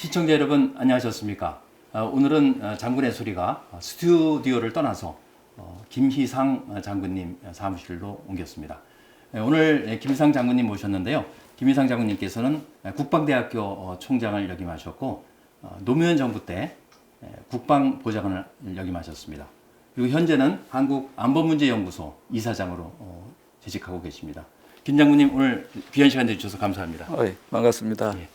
시청자 여러분 안녕하셨습니까? 오늘은 장군의 소리가 스튜디오를 떠나서 김희상 장군님 사무실로 옮겼습니다. 오늘 김희상 장군님 모셨는데요. 김희상 장군님께서는 국방대학교 총장을 역임하셨고 노무현 정부 때 국방보좌관을 역임하셨습니다. 그리고 현재는 한국안보문제연구소 이사장으로 재직하고 계십니다. 김 장군님 오늘 귀한 시간 내주셔서 감사합니다. 반갑습니다. 예.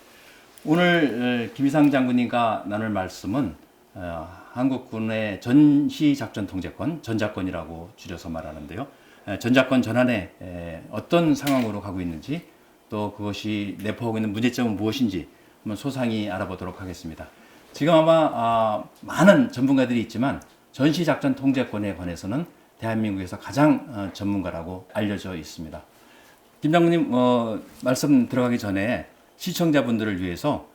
오늘 김희상 장군님과 나눌 말씀은 한국군의 전시작전 통제권, 전작권이라고 줄여서 말하는데요. 전작권 전환에 어떤 상황으로 가고 있는지 또 그것이 내포하고 있는 문제점은 무엇인지 한번 소상히 알아보도록 하겠습니다. 지금 아마 많은 전문가들이 있지만 전시작전 통제권에 관해서는 대한민국에서 가장 전문가라고 알려져 있습니다. 김 장군님 말씀 들어가기 전에 시청자분들을 위해서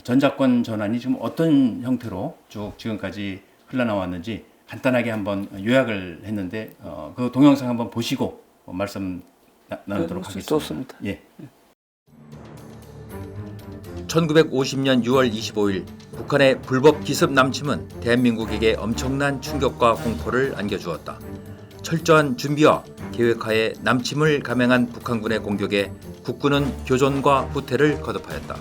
전작권 전환이 지금 어떤 형태로 쭉 지금까지 흘러나왔는지 간단하게 한번 요약을 했는데 그 동영상 한번 보시고 말씀 나누도록 하겠습니다. 좋습니다. 예. 1950년 6월 25일 북한의 불법 기습 남침은 대한민국에게 엄청난 충격과 공포를 안겨주었다. 철저한 준비와 계획하에 남침을 감행한 북한군의 공격에 국군은 교전과 후퇴를 거듭하였다.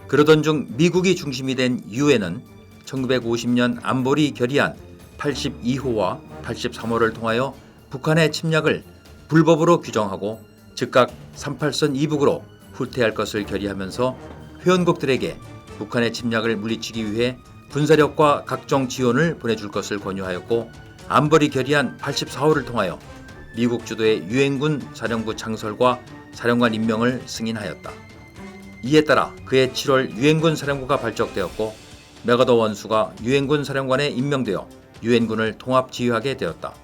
그러던 중 미국이 중심이 된 유엔은 1950년 안보리 결의안 82호와 83호를 통하여 북한의 침략을 불법으로 규정하고 즉각 38선 이북으로 후퇴할 것을 결의하면서 회원국들에게 북한의 침략을 물리치기 위해 군사력과 각종 지원을 보내줄 것을 권유하였고 안보리 결의안 84호를 통하여 미국 주도의 유엔군 사령부 창설과 사령관 임명을 승인하였다. 이에 따라 그해 7월 유엔군 사령부가 발족되었고 맥어더 원수가 유엔군 사령관에 임명되어 유엔군을 통합 지휘하게 되었다.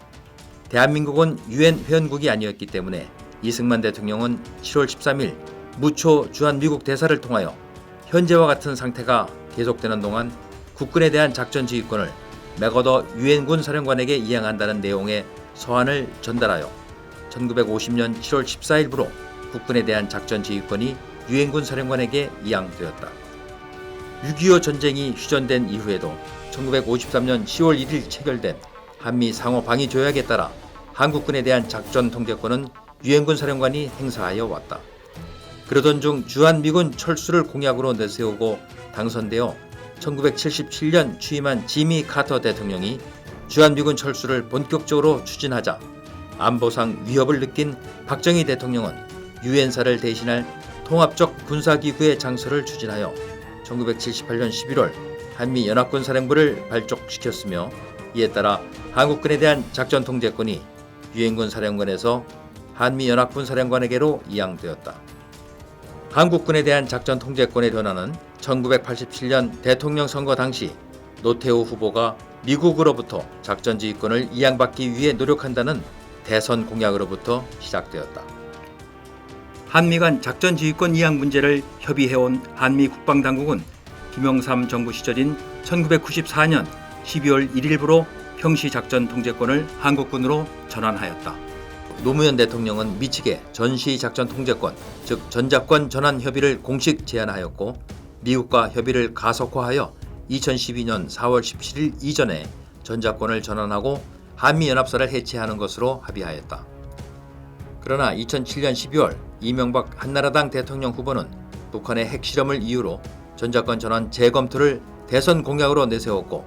대한민국은 유엔 회원국이 아니었기 때문에 이승만 대통령은 7월 13일 무초 주한미국 대사를 통하여 현재와 같은 상태가 계속되는 동안 국군에 대한 작전 지휘권을 맥어더 유엔군 사령관에게 이양한다는 내용의 서한을 전달하여 1950년 7월 14일부로 국군에 대한 작전 지휘권이 유엔군 사령관에게 이양되었다. 6.25 전쟁이 휴전된 이후에도 1953년 10월 1일 체결된 한미 상호 방위 조약에 따라 한국군에 대한 작전 통제권은 유엔군 사령관이 행사하여 왔다. 그러던 중 주한미군 철수를 공약으로 내세우고 당선되어 1977년 취임한 지미 카터 대통령이 주한미군 철수를 본격적으로 추진하자 안보상 위협을 느낀 박정희 대통령은 유엔사를 대신할 통합적 군사기구의 장소를 추진하여 1978년 11월 한미연합군 사령부를 발족시켰으며 이에 따라 한국군에 대한 작전 통제권이 유엔군 사령관에서 한미연합군 사령관에게로 이양되었다. 한국군에 대한 작전 통제권의 변화는 1987년 대통령 선거 당시 노태우 후보가 미국으로부터 작전 지휘권을 이양받기 위해 노력한다는 대선 공약으로부터 시작되었다. 한미 간 작전 지휘권 이양 문제를 협의해온 한미 국방당국은 김영삼 정부 시절인 1994년 12월 1일부로 평시 작전 통제권을 한국군으로 전환하였다. 노무현 대통령은 미치게 전시 작전 통제권, 즉 전작권 전환 협의를 공식 제안하였고 미국과 협의를 가속화하여 2012년 4월 17일 이전에 전작권을 전환하고 한미연합사를 해체하는 것으로 합의하였다. 그러나 2007년 12월 이명박 한나라당 대통령 후보는 북한의 핵실험을 이유로 전작권 전환 재검토를 대선 공약으로 내세웠고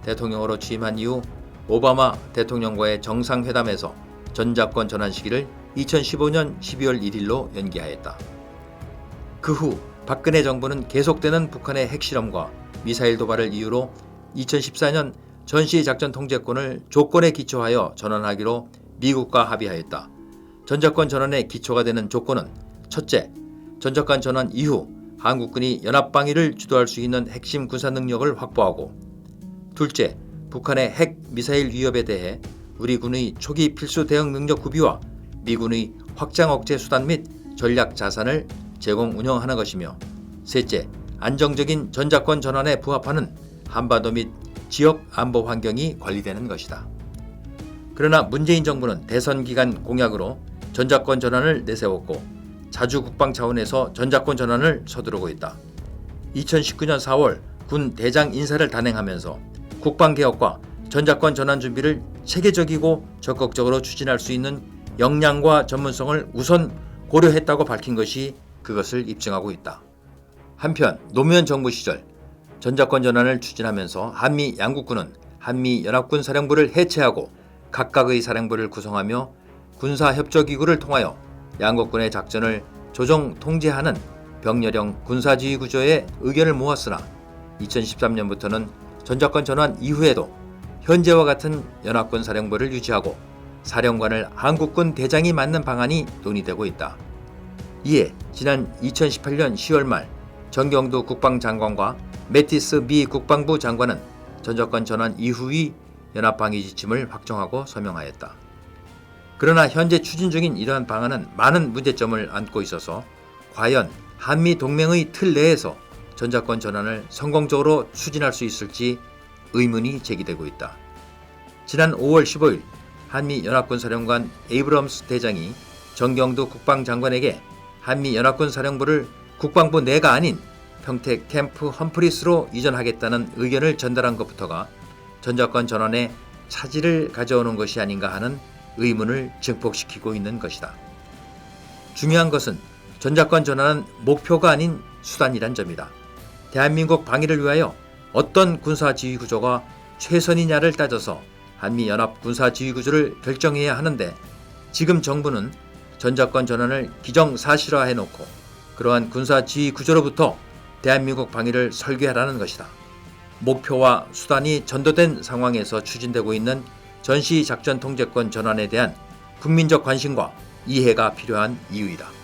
대통령으로 취임한 이후 오바마 대통령과의 정상회담에서 전작권 전환 시기를 2015년 12월 1일로 연기하였다. 그 후 박근혜 정부는 계속되는 북한의 핵실험과 미사일 도발을 이유로 2014년 전시작전 통제권을 조건에 기초하여 전환하기로 미국과 합의하였다. 전작권 전환의 기초가 되는 조건은 첫째, 전작권 전환 이후 한국군이 연합방위를 주도할 수 있는 핵심 군사 능력을 확보하고 둘째, 북한의 핵 미사일 위협에 대해 우리 군의 초기 필수 대응 능력 구비와 미군의 확장 억제 수단 및 전략 자산을 제공 운영하는 것이며 셋째, 안정적인 전작권 전환에 부합하는 한반도 및 지역 안보 환경이 관리되는 것이다. 그러나 문재인 정부는 대선 기간 공약으로 전작권 전환을 내세웠고 자주 국방 차원에서 전작권 전환을 서두르고 있다. 2019년 4월 군 대장 인사를 단행하면서 국방개혁과 전자권 전환 준비를 체계적이고 적극적으로 추진할 수 있는 역량과 전문성을 우선 고려했다고 밝힌 것이 그것을 입증하고 있다. 한편 노무현 정부 시절 전자권 전환을 추진하면서 한미 양국군은 한미연합군 사령부를 해체하고 각각의 사령부를 구성하며 군사협조기구를 통하여 양국군의 작전을 조정 통제하는 병렬형 군사지휘 구조에 의견을 모았으나 2013년부터는 전자권 전환 이후에도 현재와 같은 연합군 사령부를 유지하고 사령관을 한국군 대장이 맡는 방안이 논의되고 있다. 이에 지난 2018년 10월 말 정경두 국방장관과 매티스 미 국방부 장관은 전자권 전환 이후의 연합방위 지침을 확정하고 서명하였다. 그러나 현재 추진 중인 이러한 방안은 많은 문제점을 안고 있어서 과연 한미 동맹의 틀 내에서 전자권 전환을 성공적으로 추진할 수 있을지 의문이 제기되고 있다. 지난 5월 15일 한미연합군 사령관 에이브럼스 대장이 정경두 국방장관에게 한미연합군 사령부를 국방부 내가 아닌 평택 캠프 험프리스로 이전하겠다는 의견을 전달한 것부터가 전자권 전환에 차질을 가져오는 것이 아닌가 하는 의문을 증폭시키고 있는 것이다. 중요한 것은 전자권 전환은 목표가 아닌 수단이란 점이다. 대한민국 방위를 위하여 어떤 군사지휘 구조가 최선이냐를 따져서 한미연합 군사지휘 구조를 결정해야 하는데 지금 정부는 전자권 전환을 기정사실화해놓고 그러한 군사지휘 구조로부터 대한민국 방위를 설계하라는 것이다. 목표와 수단이 전도된 상황에서 추진되고 있는 전시작전 통제권 전환에 대한 국민적 관심과 이해가 필요한 이유이다.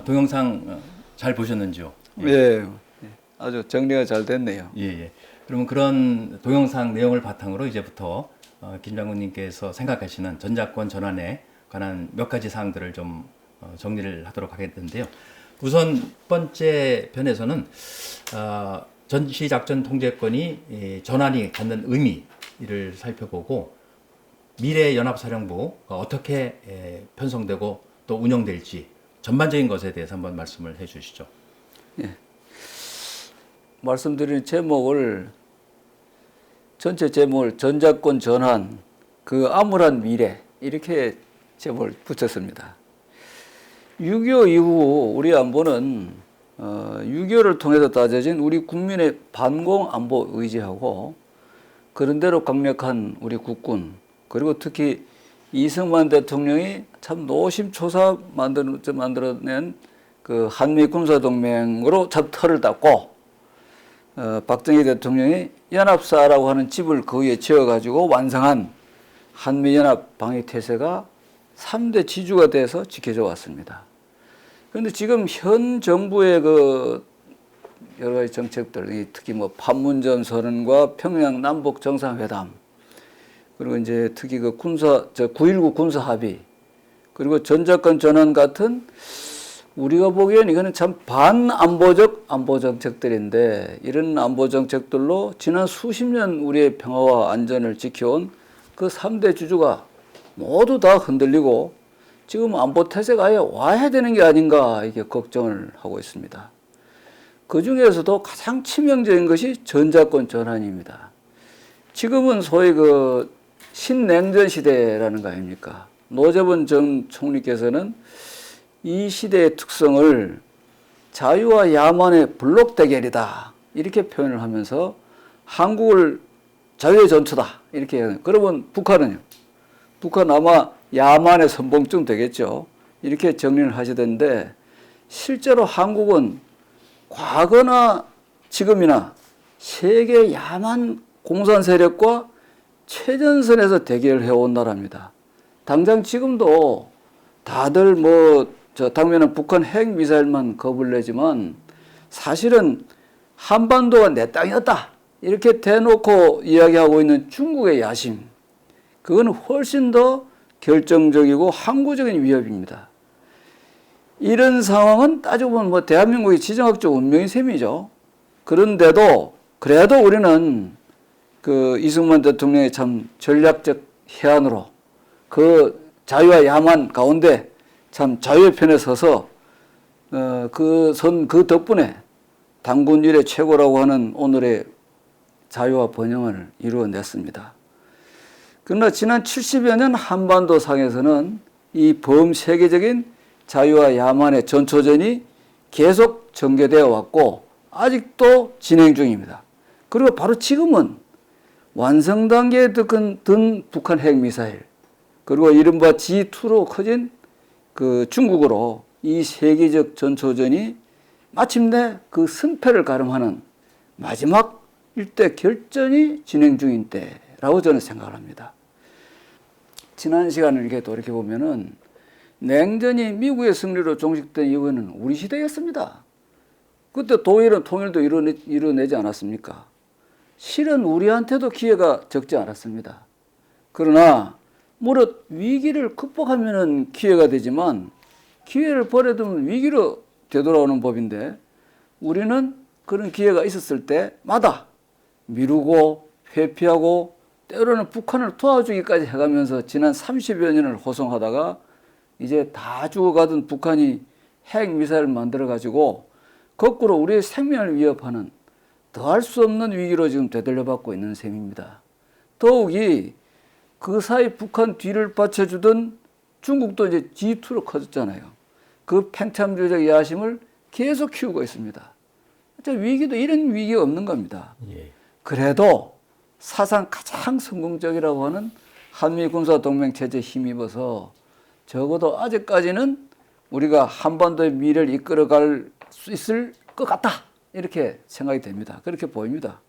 동영상 잘 보셨는지요? 예, 아주 정리가 잘 됐네요. 예. 그러면 그런 동영상 내용을 바탕으로 이제부터 김 장군님께서 생각하시는 전자권 전환에 관한 몇 가지 사항들을 좀 정리를 하도록 하겠는데요. 우선 첫 번째 편에서는 전시작전 통제권이 전환이 갖는 의미를 살펴보고 미래 연합사령부가 어떻게 편성되고 또 운영될지 전반적인 것에 대해서 한번 말씀을 해주시죠. 예. 말씀드린 제목을 전체 제목을 전자권 전환 그 암울한 미래 이렇게 제목을 붙였습니다. 6.25 이후 우리 안보는 6.25를 통해서 다져진 우리 국민의 반공 안보 의지하고 그런대로 강력한 우리 국군 그리고 특히 이승만 대통령이 참 노심초사 만들어낸 그 한미 군사동맹으로 참 털을 닦고 박정희 대통령이 연합사라고 하는 집을 그 위에 지어가지고 완성한 한미연합 방위태세가 3대 지주가 돼서 지켜져 왔습니다. 그런데 지금 현 정부의 그 여러 가지 정책들, 특히 뭐 판문점 선언과 평양 남북 정상회담, 그리고 이제 특히 그 9.19 군사 합의, 그리고 전자권 전환 같은 우리가 보기엔 이거는 참 반안보적 안보 정책들인데 이런 안보 정책들로 지난 수십 년 우리의 평화와 안전을 지켜온 그 3대 주주가 모두 다 흔들리고 지금 안보 태세가 아예 와야 되는 게 아닌가 이게 걱정을 하고 있습니다. 그 중에서도 가장 치명적인 것이 전자권 전환입니다. 지금은 소위 그 신냉전 시대라는 거 아닙니까? 노재번 전 총리께서는 이 시대의 특성을 자유와 야만의 블록 대결이다 이렇게 표현을 하면서 한국을 자유의 전투다 이렇게 해요. 그러면 북한은요? 북한 아마 야만의 선봉증 되겠죠. 이렇게 정리를 하시던데 실제로 한국은 과거나 지금이나 세계 야만 공산 세력과 최전선에서 대결을 해온 나라입니다. 당장 지금도 다들 당면은 북한 핵 미사일만 겁을 내지만 사실은 한반도가 내 땅이었다 이렇게 대놓고 이야기하고 있는 중국의 야심 그건 훨씬 더 결정적이고 항구적인 위협입니다. 이런 상황은 따지고 보면 대한민국의 지정학적 운명의 셈이죠. 그런데도 그래도 우리는 그 이승만 대통령의 참 전략적 해안으로 그 자유와 야만 가운데 참 자유의 편에 서서 그 덕분에 단군 일의 최고라고 하는 오늘의 자유와 번영을 이루어냈습니다. 그러나 지난 70여 년 한반도 상에서는 이 범세계적인 자유와 야만의 전초전이 계속 전개되어 왔고 아직도 진행 중입니다. 그리고 바로 지금은 완성 단계에 든 북한 핵미사일, 그리고 이른바 G2로 커진 그 중국으로 이 세계적 전초전이 마침내 그 승패를 가름하는 마지막 일대 결전이 진행 중인 때라고 저는 생각을 합니다. 지난 시간을 이렇게 돌이켜보면은 냉전이 미국의 승리로 종식된 이유는 우리 시대였습니다. 그때 동일은 통일도 이뤄내지 않았습니까? 실은 우리한테도 기회가 적지 않았습니다. 그러나 무릇 위기를 극복하면 기회가 되지만 기회를 버려두면 위기로 되돌아오는 법인데 우리는 그런 기회가 있었을 때마다 미루고 회피하고 때로는 북한을 도와주기까지 해가면서 지난 30여 년을 호송하다가 이제 다 죽어가던 북한이 핵미사일을 만들어가지고 거꾸로 우리의 생명을 위협하는 더할 수 없는 위기로 지금 되돌려받고 있는 셈입니다. 더욱이 그 사이 북한 뒤를 받쳐주던 중국도 이제 G2로 커졌잖아요. 그 팽창주의적 야심을 계속 키우고 있습니다. 위기도 이런 위기가 없는 겁니다. 예. 그래도 사상 가장 성공적이라고 하는 한미 군사 동맹 체제에 힘입어서 적어도 아직까지는 우리가 한반도의 미래를 이끌어갈 수 있을 것 같다. 이렇게 생각이 됩니다. 그렇게 보입니다.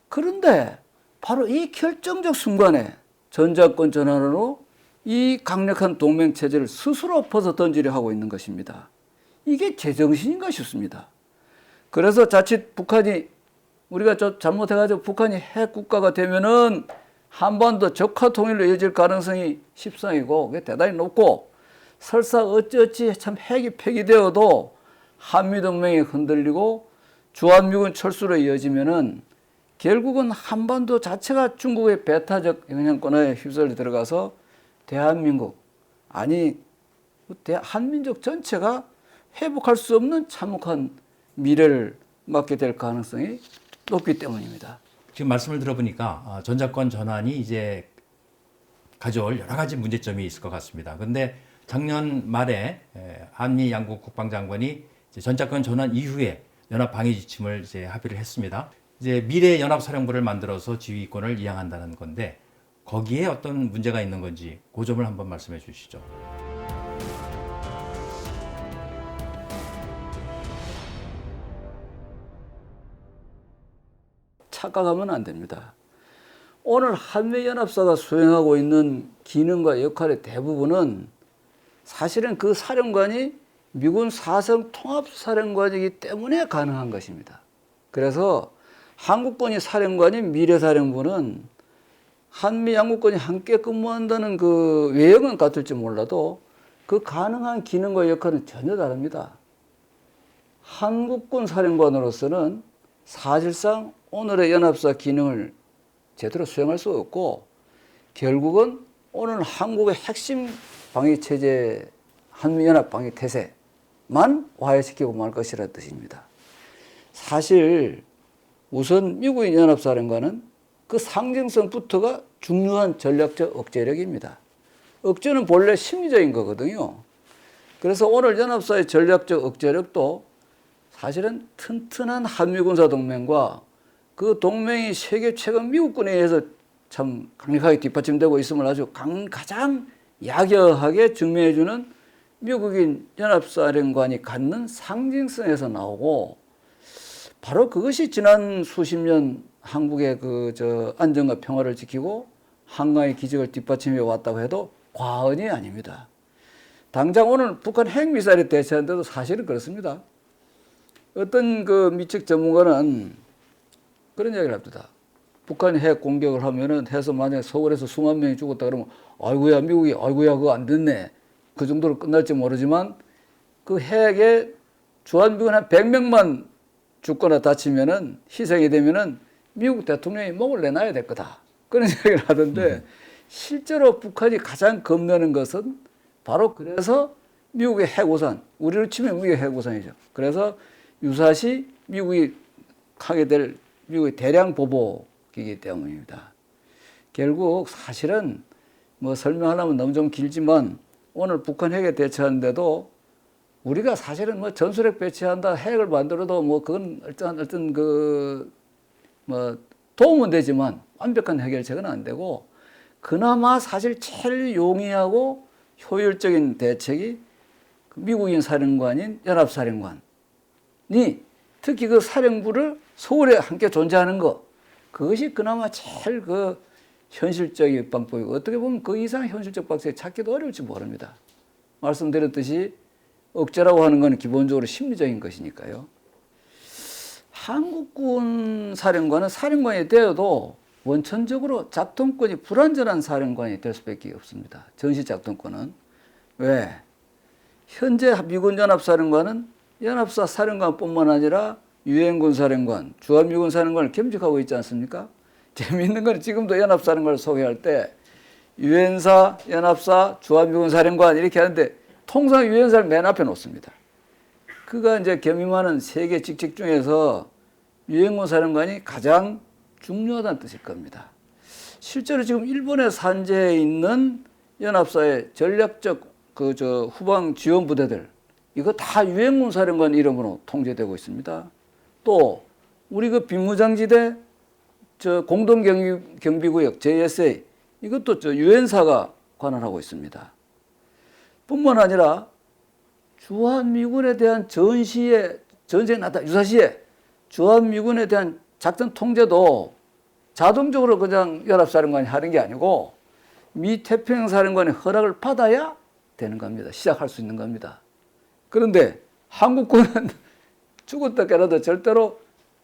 그런데 바로 이 결정적 순간에 전자권 전환으로 이 강력한 동맹 체제를 스스로 벗어 던지려 하고 있는 것입니다. 이게 제정신인가 싶습니다. 그래서 자칫 북한이 우리가 잘못해가지고 북한이 핵 국가가 되면은 한반도 적화 통일로 이어질 가능성이 십상이고 그게 대단히 높고 설사 어찌어찌 참 핵이 폐기되어도 한미동맹이 흔들리고 주한미군 철수로 이어지면은 결국은 한반도 자체가 중국의 배타적 영향권에 휩쓸려 들어가서 대한민국 아니 한민족 전체가 회복할 수 없는 참혹한 미래를 맞게 될 가능성이 높기 때문입니다. 지금 말씀을 들어보니까 전자권 전환이 이제 가져올 여러 가지 문제점이 있을 것 같습니다. 그런데 작년 말에 한미 양국 국방장관이 이제 전자권 전환 이후에 연합 방위 지침을 이제 합의를 했습니다. 이제 미래 연합사령부를 만들어서 지휘권을 이양한다는 건데 거기에 어떤 문제가 있는 건지 그 점을 한번 말씀해 주시죠. 착각하면 안 됩니다. 오늘 한미연합사가 수행하고 있는 기능과 역할의 대부분은 사실은 그 사령관이 미군 사성 통합사령관이기 때문에 가능한 것입니다. 그래서 한국군이 사령관인 미래사령부는 한미 양국군이 함께 근무한다는 그 외형은 같을지 몰라도 그 가능한 기능과 역할은 전혀 다릅니다. 한국군 사령관으로서는 사실상 오늘의 연합사 기능을 제대로 수행할 수 없고 결국은 오늘 한국의 핵심 방위체제 한미연합 방위태세만 와해시키고 말 것이라는 뜻입니다. 사실 우선 미국의 연합사령관은 그 상징성부터가 중요한 전략적 억제력입니다. 억제는 본래 심리적인 거거든요. 그래서 오늘 연합사의 전략적 억제력도 사실은 튼튼한 한미군사동맹과 그 동맹이 세계 최강 미국군에 의해서 참 강력하게 뒷받침되고 있음을 아주 가장 약여하게 증명해주는 미국인 연합사령관이 갖는 상징성에서 나오고 바로 그것이 지난 수십 년 한국의 안정과 평화를 지키고 한강의 기적을 뒷받침해 왔다고 해도 과언이 아닙니다. 당장 오늘 북한 핵미사일에 대처하는데도 사실은 그렇습니다. 어떤 그 미측 전문가는 그런 이야기를 합니다. 북한이 핵 공격을 하면은 해서 만약에 서울에서 수만 명이 죽었다 그러면 아이고야 미국이 아이고야 그거 안 됐네. 그 정도로 끝날지 모르지만 그 핵에 주한미군 한 100명만 죽거나 다치면은 희생이 되면은 미국 대통령이 목을 내놔야 될 거다. 그런 이야기를 하던데 실제로 북한이 가장 겁내는 것은 바로 그래서 미국의 핵우산, 우리로 치면 미국의 핵우산이죠. 그래서 유사시 미국이 하게 될 미국의 대량 보복이기 때문입니다. 결국 사실은 뭐 설명하려면 너무 좀 길지만 오늘 북한 핵에 대처하는데도 우리가 사실은 뭐 전술핵 배치한다, 핵을 만들어도 뭐 그건 어떤 그 뭐 도움은 되지만 완벽한 해결책은 안 되고 그나마 사실 제일 용이하고 효율적인 대책이 미국인 사령관인 연합사령관이 특히 그 사령부를 서울에 함께 존재하는 것 그것이 그나마 제일 그 현실적인 방법이고 어떻게 보면 그 이상 현실적 방법이 찾기도 어려울지 모릅니다. 말씀드렸듯이 억제라고 하는 건 기본적으로 심리적인 것이니까요. 한국군 사령관은 사령관이 되어도 원천적으로 작동권이 불완전한 사령관이 될 수밖에 없습니다. 전시 작동권은. 왜? 현재 미군 연합사령관은 연합사 사령관뿐만 아니라 유엔군 사령관, 주한미군 사령관을 겸직하고 있지 않습니까? 재미있는 건 지금도 연합사령관을 소개할 때 유엔사, 연합사, 주한미군 사령관 이렇게 하는데 통상 유엔사를 맨 앞에 놓습니다. 그가 이제 겸임하는 세계 직책 중에서 유엔군 사령관이 가장 중요하다는 뜻일 겁니다. 실제로 지금 일본에 산재해 있는 연합사의 전략적 후방 지원 부대들 이거 다 유엔군 사령관 이름으로 통제되고 있습니다. 또 우리 그 비무장지대 공동경비구역 JSA 이것도 유엔사가 관할하고 있습니다. 뿐만 아니라 주한미군에 대한 전쟁 났다 유사시에 주한미군에 대한 작전 통제도 자동적으로 그냥 연합사령관이 하는 게 아니고 미 태평양사령관의 허락을 받아야 되는 겁니다. 시작할 수 있는 겁니다. 그런데 한국군은 죽었다 깨라도 절대로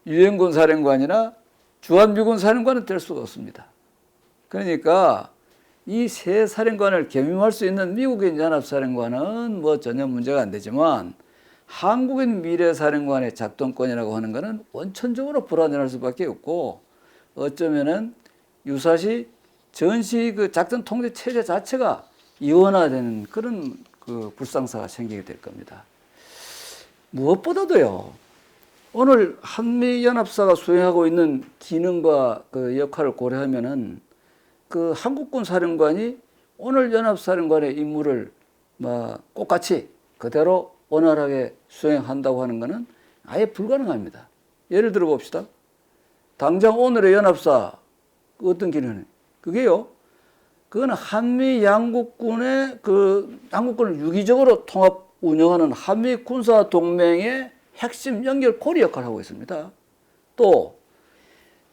유엔군 사령관이나 주한미군 사령관은 될 수가 없습니다. 그러니까 이 세 사령관을 겸임할 수 있는 미국인 연합사령관은 뭐 전혀 문제가 안 되지만 한국인 미래사령관의 작동권이라고 하는 것은 원천적으로 불완전할 수밖에 없고 어쩌면은 유사시 전시 그 작전 통제 체제 자체가 이원화되는 그런 그 불상사가 생기게 될 겁니다. 무엇보다도요. 오늘 한미연합사가 수행하고 있는 기능과 그 역할을 고려하면은 그 한국군 사령관이 오늘 연합사령관의 임무를 똑같이 그대로 원활하게 수행한다고 하는 것은 아예 불가능합니다. 예를 들어 봅시다. 당장 오늘의 연합사 어떤 기능은 그게요. 그거는 한미 양국군의 양국군을 유기적으로 통합 운영하는 한미 군사 동맹의 핵심 연결고리 역할을 하고 있습니다. 또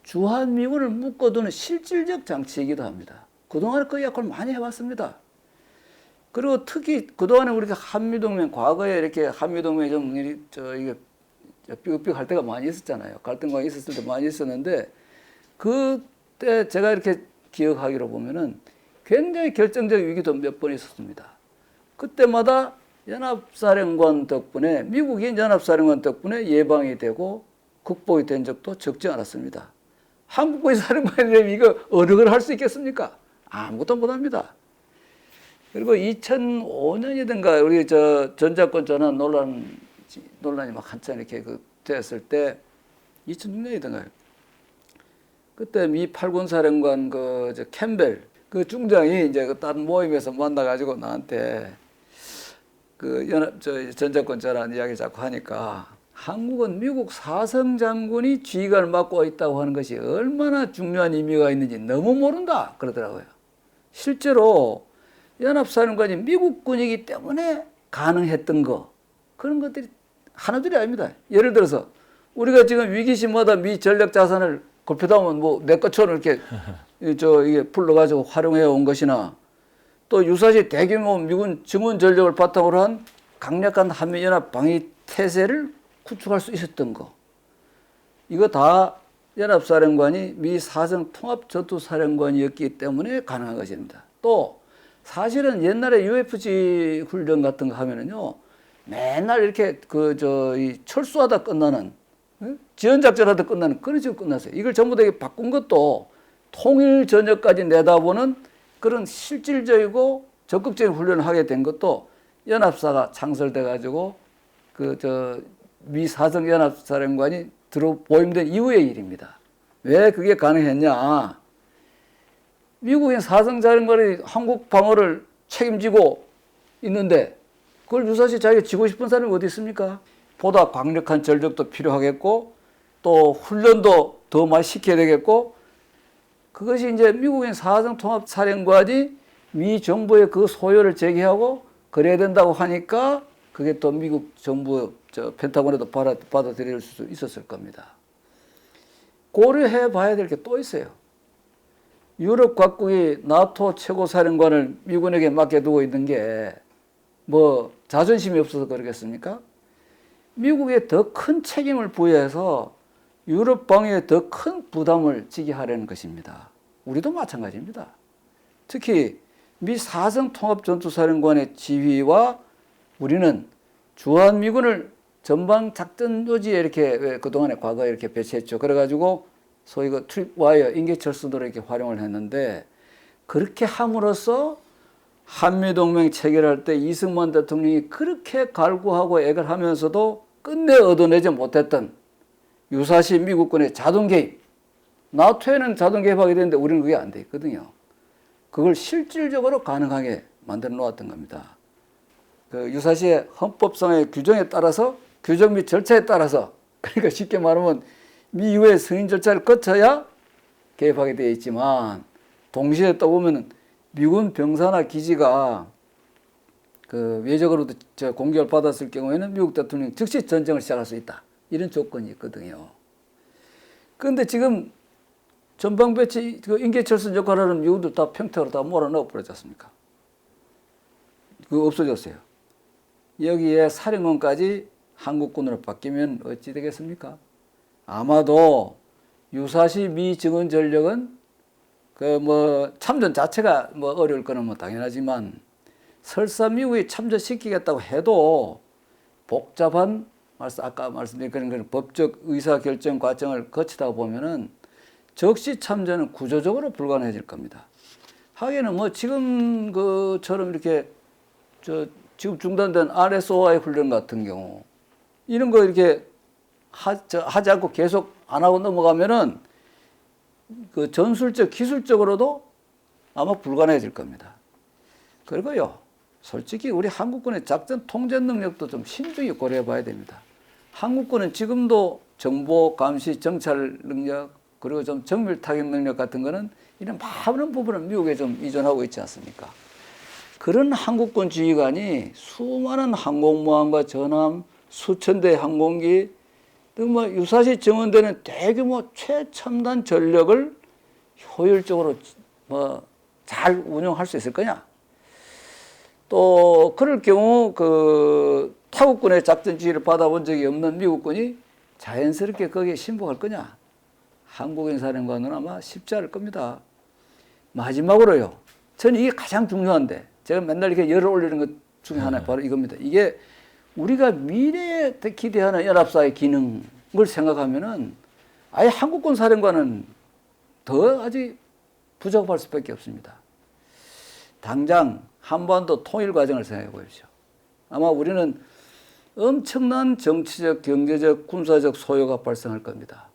주한미군을 묶어두는 실질적 장치이기도 합니다. 그동안 그 역할을 많이 해왔습니다. 그리고 특히 그동안에 우리가 한미동맹, 과거에 이렇게 한미동맹이 이게 삐걱삐걱할 때가 많이 있었잖아요. 갈등과 있었을 때 많이 있었는데, 그때 제가 이렇게 기억하기로 보면은 굉장히 결정적 위기도 몇 번 있었습니다. 그때마다 연합사령관 덕분에, 미국인 연합사령관 덕분에 예방이 되고 극복이 된 적도 적지 않았습니다. 한국의 사령관이 이거 어느 걸 할 수 있겠습니까? 아무것도 못합니다. 그리고 2005년이든가 우리 전자권 전환 논란이 막 한참 이렇게 됐을 때 2006년이든가요. 그때 미 8군 사령관 캠벨 중장이 이제 다른 모임에서 만나가지고 나한테 전자권 전환 이야기 자꾸 하니까 한국은 미국 사성 장군이 지휘관을 맡고 있다고 하는 것이 얼마나 중요한 의미가 있는지 너무 모른다 그러더라고요. 실제로 연합사령관이 미국군이기 때문에 가능했던 그런 것들이 하나둘이 아닙니다. 예를 들어서 우리가 지금 위기시마다 미 전략 자산을 골표다면 내 것처럼 이렇게 이게 불러가지고 활용해 온 것이나 또 유사시 대규모 미군 증원 전력을 바탕으로 한 강력한 한미연합 방위 태세를 구축할 수 있었던 이거 다 연합사령관이 미 사성 통합전투사령관이었기 때문에 가능한 것입니다. 또 사실은 옛날에 UFC 훈련 같은 거 하면은요, 맨날 이렇게 이 철수하다 끝나는, 지연작전하다 끝나는 그런 식으로 끝났어요. 이걸 전부 다 바꾼 것도 통일 전역까지 내다보는 그런 실질적이고 적극적인 훈련을 하게 된 것도 연합사가 창설돼 가지고 미 사성연합사령관이 들어 보임된 이후의 일입니다. 왜 그게 가능했냐? 미국인 사성사령관이 한국 방어를 책임지고 있는데 그걸 유사시 자기가 지고 싶은 사람이 어디 있습니까? 보다 강력한 전력도 필요하겠고 또 훈련도 더 많이 시켜야 되겠고 그것이 이제 미국인 사성통합사령관이 미 정부의 그 소요를 제기하고 그래야 된다고 하니까 그게 또 미국 정부 펜타곤에도 받아들일 수 있었을 겁니다. 고려해 봐야 될 게 또 있어요. 유럽 각국이 나토 최고사령관을 미군에게 맡겨두고 있는 게 뭐 자존심이 없어서 그러겠습니까? 미국에 더 큰 책임을 부여해서 유럽 방위에 더 큰 부담을 지게 하려는 것입니다. 우리도 마찬가지입니다. 특히 미 사성통합전투사령관의 지휘와 우리는 주한미군을 전방작전 요지에 이렇게 그동안에 과거에 이렇게 배치했죠. 그래가지고 소위 그 트립와이어 인계철선도로 이렇게 활용을 했는데 그렇게 함으로써 한미동맹 체결할 때 이승만 대통령이 그렇게 갈구하고 애걸 하면서도 끝내 얻어내지 못했던 유사시 미국군의 자동 개입, 나토에는 자동 개입하게 되는데 우리는 그게 안 돼 있거든요. 그걸 실질적으로 가능하게 만들어 놓았던 겁니다. 그 유사시의 헌법상의 규정에 따라서 규정 및 절차에 따라서 그러니까 쉽게 말하면 미 이후의 승인 절차를 거쳐야 개입하게 되어 있지만 동시에 또 보면은 미군 병사나 기지가 그 외적으로 공격을 받았을 경우에는 미국 대통령이 즉시 전쟁을 시작할 수 있다. 이런 조건이 있거든요. 그런데 지금 전방 배치 그 인계철선 역할을 하는 미국도 다 평택으로 다 몰아넣어 버렸지 않습니까? 그거 없어졌어요. 여기에 사령관까지 한국군으로 바뀌면 어찌 되겠습니까? 아마도 유사시 미 증원 전력은 그 뭐 참전 자체가 뭐 어려울 거는 뭐 당연하지만 설사 미국이 참전시키겠다고 해도 복잡한 아까 말씀드린 그런 법적 의사 결정 과정을 거치다 보면은 적시 참전은 구조적으로 불가능해질 겁니다. 하기에는 뭐 지금 그처럼 이렇게 지금 중단된 RSOI 훈련 같은 경우 이런 거 이렇게 하지 않고 계속 안 하고 넘어가면은 그 전술적 기술적으로도 아마 불가능해질 겁니다. 그리고요, 솔직히 우리 한국군의 작전 통제 능력도 좀 신중히 고려해 봐야 됩니다. 한국군은 지금도 정보 감시 정찰 능력 그리고 좀 정밀 타격 능력 같은 거는 이런 많은 부분을 미국에 좀 의존하고 있지 않습니까? 그런 한국군 지휘관이 수많은 항공모함과 전함, 수천 대의 항공기, 뭐 유사시 증원되는 대규모 최첨단 전력을 효율적으로 뭐 잘 운영할 수 있을 거냐? 또 그럴 경우 그 타국군의 작전 지휘를 받아본 적이 없는 미국군이 자연스럽게 거기에 신복할 거냐? 한국인 사령관은 아마 쉽지 않을 겁니다. 마지막으로요. 저는 이게 가장 중요한데 제가 맨날 이렇게 열을 올리는 것 중에 하나 바로 이겁니다. 이게 우리가 미래에 기대하는 연합사의 기능을 생각하면은 아예 한국군 사령관은 더 아직 부족할 수밖에 없습니다. 당장 한반도 통일 과정을 생각해 보십시오. 아마 우리는 엄청난 정치적, 경제적, 군사적 소요가 발생할 겁니다.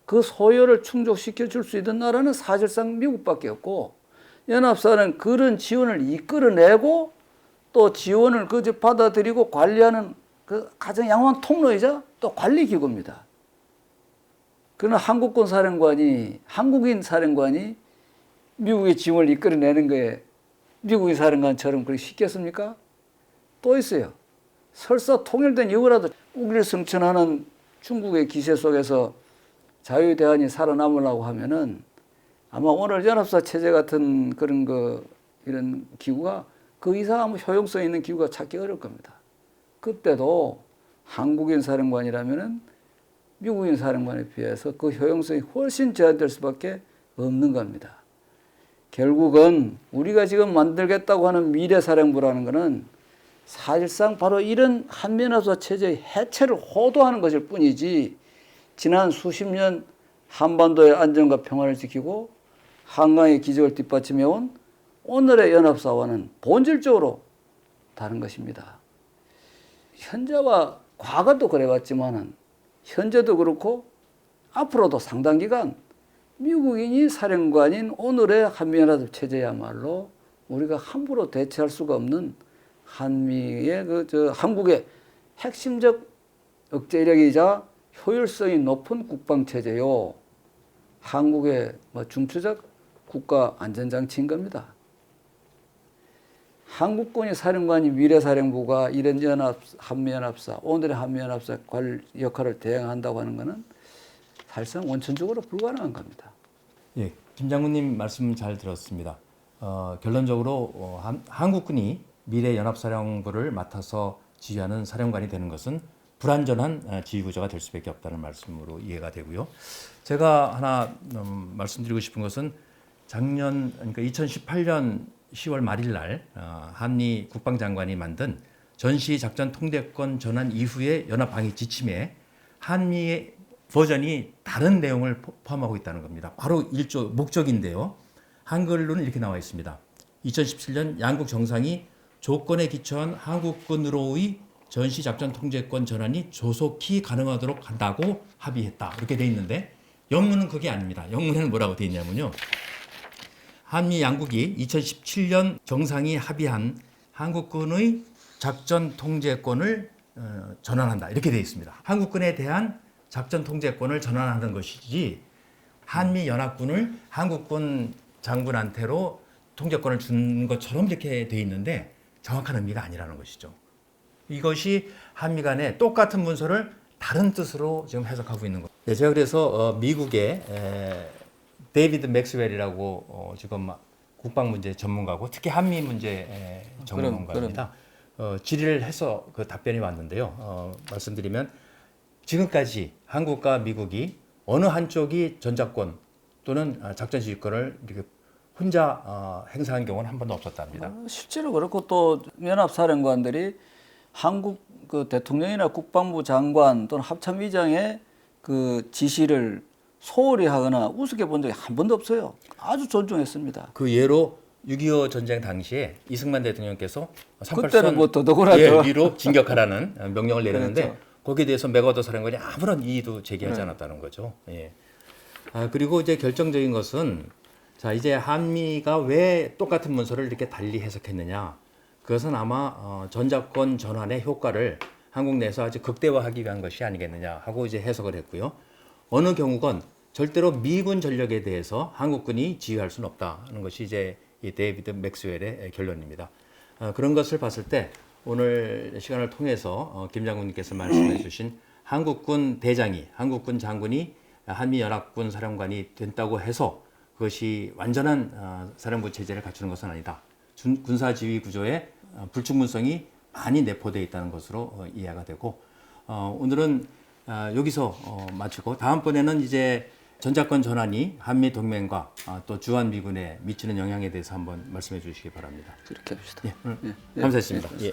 그 소요를 충족시켜 줄 수 있는 나라는 사실상 미국밖에 없고 연합사는 그런 지원을 이끌어내고 또 지원을 받아들이고 관리하는 그 가장 양호한 통로이자 또 관리기구입니다. 그러나 한국군 사령관이, 한국인 사령관이 미국의 지원을 이끌어내는 거에 미국의 사령관처럼 그렇게 쉽겠습니까? 또 있어요. 설사 통일된 이후라도 우리를 성천하는 중국의 기세 속에서 자유대한이 살아남으려고 하면은 아마 오늘 연합사 체제 같은 그런 이런 기구가 그 이상 아무 효용성 있는 기구가 찾기 어려울 겁니다. 그때도 한국인 사령관이라면은 미국인 사령관에 비해서 그 효용성이 훨씬 제한될 수밖에 없는 겁니다. 결국은 우리가 지금 만들겠다고 하는 미래사령부라는 것은 사실상 바로 이런 한미연합사 체제의 해체를 호도하는 것일 뿐이지 지난 수십 년 한반도의 안정과 평화를 지키고 한강의 기적을 뒷받침해온 오늘의 연합사와는 본질적으로 다른 것입니다. 현재와 과거도 그래왔지만은 현재도 그렇고 앞으로도 상당 기간 미국인이 사령관인 오늘의 한미연합 체제야말로 우리가 함부로 대체할 수가 없는 한미의 한국의 핵심적 억제력이자 효율성이 높은 국방 체제요. 한국의 중추적 국가 안전장치인 겁니다. 한국군이 사령관이 미래사령부가 이런 한미연합사, 오늘의 한미연합사 역할을 대행한다고 하는 것은 사실상 원천적으로 불가능한 겁니다. 예, 김 장군님 말씀 잘 들었습니다. 결론적으로 한국군이 미래 연합사령부를 맡아서 지휘하는 사령관이 되는 것은 불완전한 지휘 구조가 될 수밖에 없다는 말씀으로 이해가 되고요. 제가 하나 말씀드리고 싶은 것은 작년 그러니까 2018년 10월 말일 날 한미 국방장관이 만든 전시작전 통제권 전환 이후의 연합방위 지침에 한미의 버전이 다른 내용을 포함하고 있다는 겁니다. 바로 1조 목적인데요. 한글로는 이렇게 나와 있습니다. 2017년 양국 정상이 조건에 기초한 한국군으로의 전시작전 통제권 전환이 조속히 가능하도록 한다고 합의했다. 이렇게 돼 있는데 영문은 그게 아닙니다. 영문에는 뭐라고 돼 있냐면요. 한미 양국이 2017년 정상이 합의한 한국군의 작전 통제권을 전환한다. 이렇게 돼 있습니다. 한국군에 대한 작전 통제권을 전환하는 것이지 한미 연합군을 한국군 장군한테로 통제권을 준 것처럼 이렇게 돼 있는데 정확한 의미가 아니라는 것이죠. 이것이 한미 간에 똑같은 문서를 다른 뜻으로 지금 해석하고 있는 거예요. 네, 제가 그래서 미국의 데이비드 맥스웰이라고 지금 국방 문제 전문가고 특히 한미 문제 전문가입니다. 질의를 해서 그 답변이 왔는데요. 말씀드리면 지금까지 한국과 미국이 어느 한쪽이 전작권 또는 작전 지휘권을 이렇게 혼자 행사한 경우는 한 번도 없었답니다. 실제로 그렇고 또 연합사령관들이 한국 그 대통령이나 국방부 장관 또는 합참의장의 그 지시를 소홀히 하거나 우습게 본 적이 한 번도 없어요. 아주 존중했습니다. 그 예로 6.25 전쟁 당시에 이승만 대통령께서 그때는 뭐 더더구나 위로 진격하라는 명령을 내렸는데 그렇죠. 거기에 대해서 맥어더 사령관이 아무런 이의도 제기하지 않았다는 거죠. 예. 그리고 이제 결정적인 것은 자 이제 한미가 왜 똑같은 문서를 이렇게 달리 해석했느냐? 그것은 아마 전작권 전환의 효과를 한국 내에서 아주 극대화하기 위한 것이 아니겠느냐 하고 이제 해석을 했고요. 어느 경우건 절대로 미군 전력에 대해서 한국군이 지휘할 수는 없다는 것이 이제 이 데이비드 맥스웰의 결론입니다. 그런 것을 봤을 때 오늘 시간을 통해서 김 장군님께서 말씀해 주신 한국군 대장이, 한국군 장군이 한미연합군 사령관이 된다고 해서 그것이 완전한 사령부 체제를 갖추는 것은 아니다. 군사지휘 구조에 불충분성이 많이 내포되어 있다는 것으로 이해가 되고 오늘은 여기서 마치고 다음번에는 이제 전작권 전환이 한미 동맹과 또 주한미군에 미치는 영향에 대해서 한번 말씀해 주시기 바랍니다. 그렇게 합시다. 예, 감사했습니다. 예.